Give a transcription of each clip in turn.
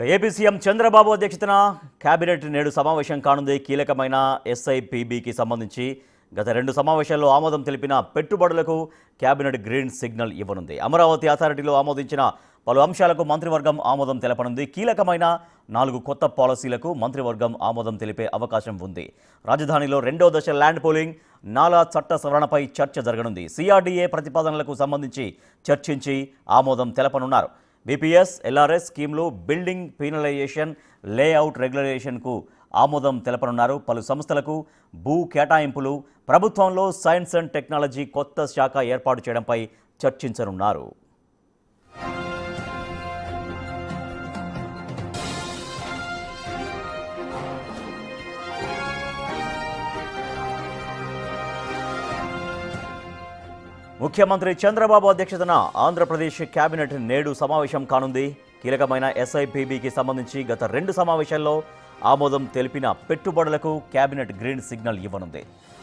AP CM Chandrababu అధ్యక్షతన cabinet నేడు సమావేశం కానుంది. కీలకమైన ఎస్ఐపిబికి సంబంధించి గత 2 సమావేశాల్లో ఆమోదం తెలిపిన పెట్టుబడులకు కేబినెట్ గ్రీన్ సిగ్నల్ ఇవ్వనుంది. అమరావతి అథారిటీలో ఆమోదించిన పలు అంశాలకు మంత్రివర్గం ఆమోదం తెలపనుంది. కీలకమైన 4 కొత్త పాలసీలకు మంత్రివర్గం ఆమోదం తెలిపే అవకాశం ఉంది. రాజధానిలో 2వ దశ ల్యాండ్ పూలింగ్, నాలా చట్ట సవరణపై చర్చ జరగనుంది. సిఆర్డీఏ ప్రతిపాదనలకు సంబంధించి చర్చించి ఆమోదం తెలపనున్నారు. బీపీఎస్, ఎల్ఆర్ఎస్ స్కీమ్లు, బిల్డింగ్ పీనలైజేషన్, లేఅవుట్ రెగ్యులేషన్కు ఆమోదం తెలపనున్నారు. పలు సంస్థలకు భూ కేటాయింపులు, ప్రభుత్వంలో సైన్స్ అండ్ టెక్నాలజీ కొత్త శాఖ ఏర్పాటు చేయడంపై చర్చించనున్నారు. ముఖ్యమంత్రి చంద్రబాబు అధ్యక్షతన ఆంధ్రప్రదేశ్ కేబినెట్ నేడు సమావేశం కానుంది. కీలకమైన ఎస్ఐపిబికి సంబంధించి గత 2 సమావేశాల్లో ఆమోదం తెలిపిన పెట్టుబడులకు కేబినెట్ గ్రీన్ సిగ్నల్ ఇవ్వనుంది.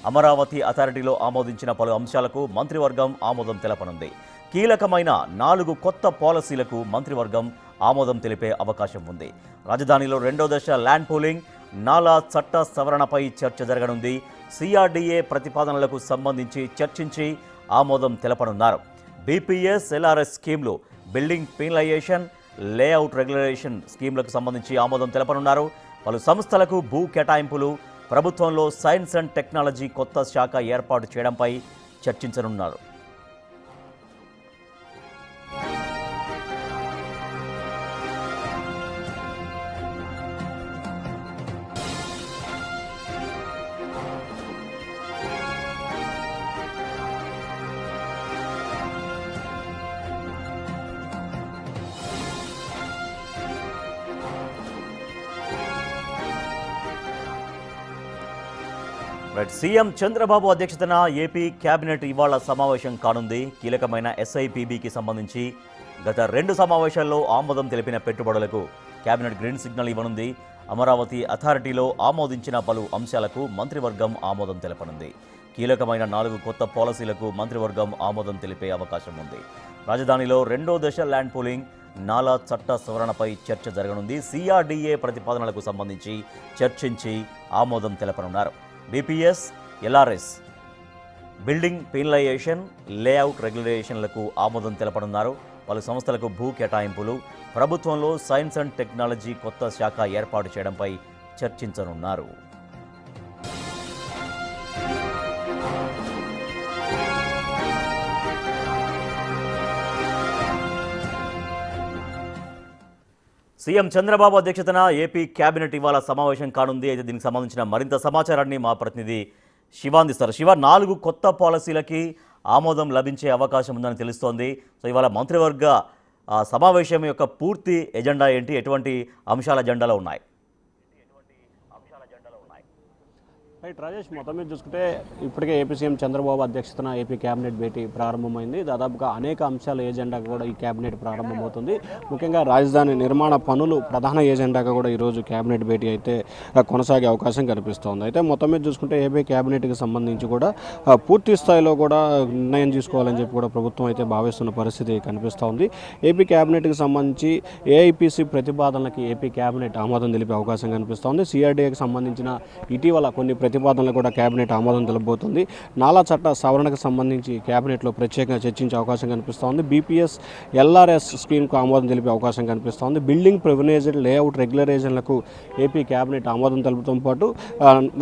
అమరావతి అథారిటీలో ఆమోదించిన పలు అంశాలకు మంత్రివర్గం ఆమోదం తెలపనుంది. కీలకమైన 4 కొత్త పాలసీలకు మంత్రివర్గం ఆమోదం తెలిపే అవకాశం ఉంది. రాజధానిలో 2వ దశ ల్యాండ్ పూలింగ్, నాలా చట్ట సవరణపై చర్చ జరగనుంది. సిఆర్డీఏ ప్రతిపాదనలకు సంబంధించి చర్చించి ఆమోదం తెలపనున్నారు. బీపీఎస్, ఎల్ఆర్ఎస్ స్కీమ్లు, బిల్డింగ్ పీనలైజేషన్, లేఅవుట్ రెగ్యులేషన్ స్కీమ్లకు సంబంధించి ఆమోదం తెలపనున్నారు. పలు సంస్థలకు భూ కేటాయింపులు, ప్రభుత్వంలో సైన్స్ అండ్ టెక్నాలజీ కొత్త శాఖ ఏర్పాటు చేయడంపై చర్చించనున్నారు. సీఎం చంద్రబాబు అధ్యక్షతన ఏపీ కేబినెట్ ఇవాళ సమావేశం కానుంది. కీలకమైన ఎస్ఐపిబికి సంబంధించి గత 2 సమావేశాల్లో ఆమోదం తెలిపిన పెట్టుబడులకు కేబినెట్ గ్రీన్ సిగ్నల్ ఇవ్వనుంది. అమరావతి అథారిటీలో ఆమోదించిన పలు అంశాలకు మంత్రివర్గం ఆమోదం తెలపనుంది. కీలకమైన 4 కొత్త పాలసీలకు మంత్రివర్గం ఆమోదం తెలిపే అవకాశం ఉంది. రాజధానిలో 2వ దశ ల్యాండ్ పూలింగ్, నాలా చట్ట సవరణపై చర్చ జరగనుంది. సిఆర్డీఏ ప్రతిపాదనలకు సంబంధించి చర్చించి ఆమోదం తెలపనున్నారు. BPS, LRS, building penalisation, layout రెగ్యులేషన్లకు ఆమోదం తెలపనున్నారు. పలు సంస్థలకు భూ కేటాయింపులు, ప్రభుత్వంలో సైన్స్ అండ్ టెక్నాలజీ కొత్త శాఖ ఏర్పాటు చేయడంపై చర్చించనున్నారు. సీఎం చంద్రబాబు అధ్యక్షతన ఏపీ కేబినెట్ ఇవాళ సమావేశం కానుంది. అయితే దీనికి సంబంధించిన మరింత సమాచారాన్ని మా ప్రతినిధి శివ అందిస్తారు. శివ, 4 కొత్త పాలసీలకి ఆమోదం లభించే అవకాశం ఉందని తెలుస్తోంది. సో ఇవాళ మంత్రివర్గ సమావేశం యొక్క పూర్తి ఎజెండా ఏంటి? ఎటువంటి అంశాల ఎజెండాలో ఉన్నాయి? రైట్ రాజేష్, మొత్తం మీద చూసుకుంటే ఇప్పటికే ఏపీ సీఎం చంద్రబాబు అధ్యక్షతన ఏపీ కేబినెట్ భేటీ ప్రారంభమైంది. దాదాపుగా అనేక అంశాల ఏజెండాగా కూడా ఈ కేబినెట్ ప్రారంభమవుతుంది. ముఖ్యంగా రాజధాని నిర్మాణ పనులు ప్రధాన ఏజెండాగా కూడా ఈరోజు కేబినెట్ భేటీ అయితే కొనసాగే అవకాశం కనిపిస్తోంది. అయితే మొత్తం మీద చూసుకుంటే ఏపీ కేబినెట్కి సంబంధించి కూడా పూర్తి స్థాయిలో కూడా నిర్ణయం తీసుకోవాలని చెప్పి కూడా ప్రభుత్వం అయితే భావిస్తున్న పరిస్థితి కనిపిస్తోంది. ఏపీ కేబినెట్కి సంబంధించి ఏఐపిసి ప్రతిపాదనలకి ఏపీ కేబినెట్ ఆమోదం తెలిపే అవకాశం కనిపిస్తోంది. సిఆర్డీఏకి సంబంధించిన ఇటీవల కొన్ని ప్రతిపాదనలు కూడా కేబినెట్ ఆమోదం తెలుపబోతుంది. నాలా చట్ట సవరణకు సంబంధించి కేబినెట్లో ప్రత్యేకంగా చర్చించే అవకాశం కనిపిస్తోంది. బీపీఎస్, ఎల్ఆర్ఎస్ స్కీమ్కు ఆమోదం తెలిపే అవకాశం కనిపిస్తోంది. బిల్డింగ్ ప్రివినేజ్డ్, లేఅవుట్ రెగ్యులరేషన్లకు ఏపీ కేబినెట్ ఆమోదం తెలుపుతో పాటు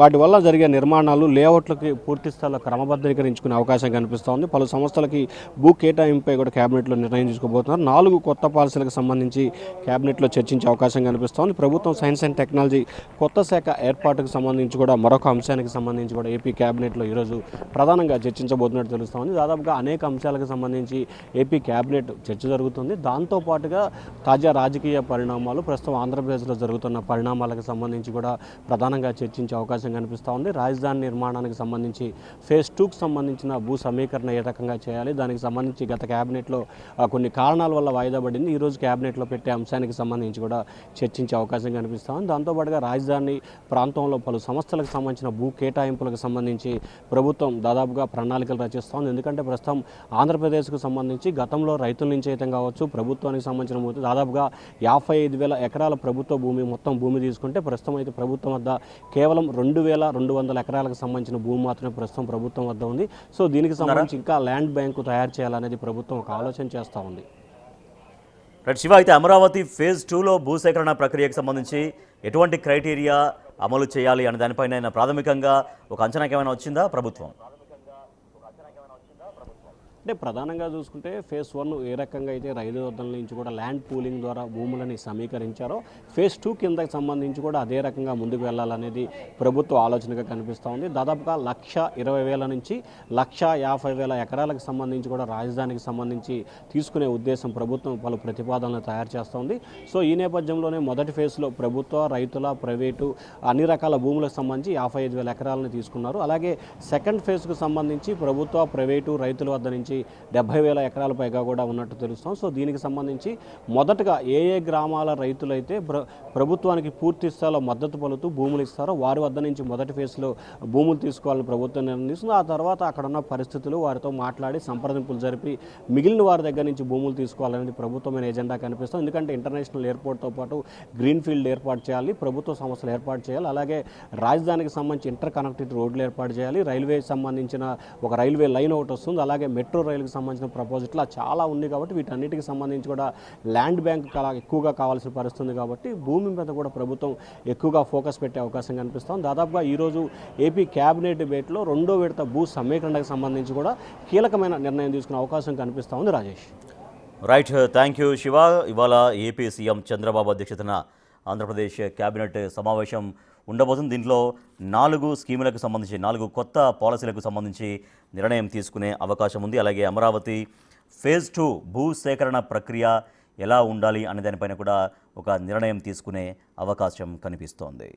వాటి వల్ల జరిగే నిర్మాణాలు, లేఅవుట్లకి పూర్తి స్థాయిలో క్రమబద్ధీకరించుకునే అవకాశం కనిపిస్తోంది. పలు సంస్థలకి భూ కేటాయింపుపై కూడా కేబినెట్లో నిర్ణయం తీసుకోబోతున్నారు. 4 కొత్త పాలసీలకు సంబంధించి కేబినెట్లో చర్చించే అవకాశం కనిపిస్తోంది. ప్రభుత్వం సైన్స్ అండ్ టెక్నాలజీ కొత్త శాఖ ఏర్పాటుకు సంబంధించి కూడా మరొక అంశానికి సంబంధించి కూడా ఏపీ కేబినెట్లో ఈరోజు ప్రధానంగా చర్చించబోతున్నట్టు తెలుస్తోంది. దాదాపుగా అనేక అంశాలకు సంబంధించి ఏపీ కేబినెట్ చర్చ జరుగుతుంది. దాంతోపాటుగా తాజా రాజకీయ పరిణామాలు, ప్రస్తుతం ఆంధ్రప్రదేశ్లో జరుగుతున్న పరిణామాలకు సంబంధించి కూడా ప్రధానంగా చర్చించే అవకాశం కనిపిస్తూ ఉంది. రాజధాని నిర్మాణానికి సంబంధించి ఫేజ్ 2కు సంబంధించిన భూ సమీకరణ ఏ రకంగా చేయాలి, దానికి సంబంధించి గత కేబినెట్లో కొన్ని కారణాల వల్ల వాయిదా పడింది. ఈరోజు కేబినెట్లో పెట్టే అంశానికి సంబంధించి కూడా చర్చించే అవకాశం కనిపిస్తూ ఉంది. దాంతోపాటుగా రాజధాని ప్రాంతంలో పలు సంస్థలకు సంబంధించిన సంబంధించిన భూ కేటాయింపులకు సంబంధించి ప్రభుత్వం దాదాపుగా ప్రణాళికలు రచిస్తోంది. ఎందుకంటే ప్రస్తుతం ఆంధ్రప్రదేశ్కు సంబంధించి గతంలో రైతుల నుంచి అయితే కావచ్చు ప్రభుత్వానికి సంబంధించిన భూమి దాదాపుగా 55,000 ఎకరాల ప్రభుత్వ భూమి మొత్తం భూమి తీసుకుంటే ప్రస్తుతం అయితే ప్రభుత్వం వద్ద కేవలం 2,200 ఎకరాలకు సంబంధించిన భూమి మాత్రమే ప్రస్తుతం ప్రభుత్వం వద్ద ఉంది. సో దీనికి సంబంధించి ఇంకా ల్యాండ్ బ్యాంకు తయారు చేయాలనేది ప్రభుత్వం ఒక ఆలోచన చేస్తూ ఉంది. రైట్ శివ, అయితే అమరావతి ఫేజ్ 2లో భూసేకరణ ప్రక్రియకు సంబంధించి ఎటువంటి క్రైటీరియా అమలు చేయాలి అనే దానిపైన ప్రాథమికంగా ఒక అంచనాకి ఏమైనా వచ్చిందా ప్రభుత్వం? అంటే ప్రధానంగా చూసుకుంటే ఫేజ్ 1 ఏ రకంగా అయితే రైతు వద్దల నుంచి కూడా ల్యాండ్ పూలింగ్ ద్వారా భూములని సమీకరించారో ఫేజ్ 2 కిందకి సంబంధించి కూడా అదే రకంగా ముందుకు వెళ్ళాలనేది ప్రభుత్వ ఆలోచనగా కనిపిస్తూ ఉంది. దాదాపుగా 1,20,000 నుంచి 1,50,000 ఎకరాలకు సంబంధించి కూడా రాజధానికి సంబంధించి తీసుకునే ఉద్దేశం ప్రభుత్వం పలు ప్రతిపాదనలు తయారు చేస్తోంది. సో ఈ నేపథ్యంలోనే మొదటి ఫేజ్లో ప్రభుత్వ రైతుల ప్రైవేటు అన్ని రకాల భూములకు సంబంధించి 55,000 ఎకరాలను తీసుకున్నారు. అలాగే సెకండ్ ఫేజ్కు సంబంధించి ప్రభుత్వ ప్రైవేటు రైతుల వద్ద నుంచి 70,000 ఎకరాల పైగా కూడా ఉన్నట్టు తెలుస్తాం. సో దీనికి సంబంధించి మొదటగా ఏ గ్రామాల రైతులైతే ప్రభుత్వానికి పూర్తి స్థాయిలో మద్దతు పలుతూ భూములు ఇస్తారో వారి వద్ద నుంచి మొదటి ఫేజ్లో భూములు తీసుకోవాలని ప్రభుత్వం నిర్ణయిస్తుంది. ఆ తర్వాత అక్కడ ఉన్న పరిస్థితులు వారితో మాట్లాడి సంప్రదింపులు జరిపి మిగిలిన వారి దగ్గర నుంచి భూములు తీసుకోవాలనేది ప్రభుత్వమైన ఎజెండా కనిపిస్తుంది. ఎందుకంటే ఇంటర్నేషనల్ ఎయిర్పోర్ట్తో పాటు గ్రీన్ ఫీల్డ్ ఏర్పాటు చేయాలి, ప్రభుత్వ సంస్థలు ఏర్పాటు చేయాలి, అలాగే రాజధానికి సంబంధించి ఇంటర్ కనెక్టివిటీ రోడ్లు ఏర్పాటు చేయాలి, రైల్వేకి సంబంధించిన ఒక రైల్వే లైన్ ఒకటి వస్తుంది, అలాగే మెట్రో రైలుకి సంబంధించిన ప్రపోజల్ చాలా ఉంది. కాబట్టి వీటన్నిటికి సంబంధించి కూడా ల్యాండ్ బ్యాంక్ ఎక్కువగా కావాల్సిన పరిస్థితుంది. కాబట్టి భూమి మీద కూడా ప్రభుత్వం ఎక్కువగా ఫోకస్ పెట్టే అవకాశం కనిపిస్తాం. దాదాపుగా ఈరోజు ఏపీ క్యాబినెట్ డిబేట్లో 2వ విడత భూ సమీకరణకు సంబంధించి కూడా కీలకమైన నిర్ణయం తీసుకునే అవకాశం కనిపిస్తూ ఉంది. Rajesh. Right, thank you Shiva. ఇవాళ ఏపీ సీఎం చంద్రబాబు అధ్యక్షతన ఆంధ్రప్రదేశ్ క్యాబినెట్ సమావేశం ఉండబోతుంది. దీంట్లో 4 స్కీములకు సంబంధించి 4 కొత్త పాలసీలకు సంబంధించి నిర్ణయం తీసుకునే అవకాశం ఉంది. అలాగే అమరావతి ఫేజ్ 2 భూసేకరణ ప్రక్రియ ఎలా ఉండాలి అనే దానిపైన కూడా ఒక నిర్ణయం తీసుకునే అవకాశం కనిపిస్తోంది.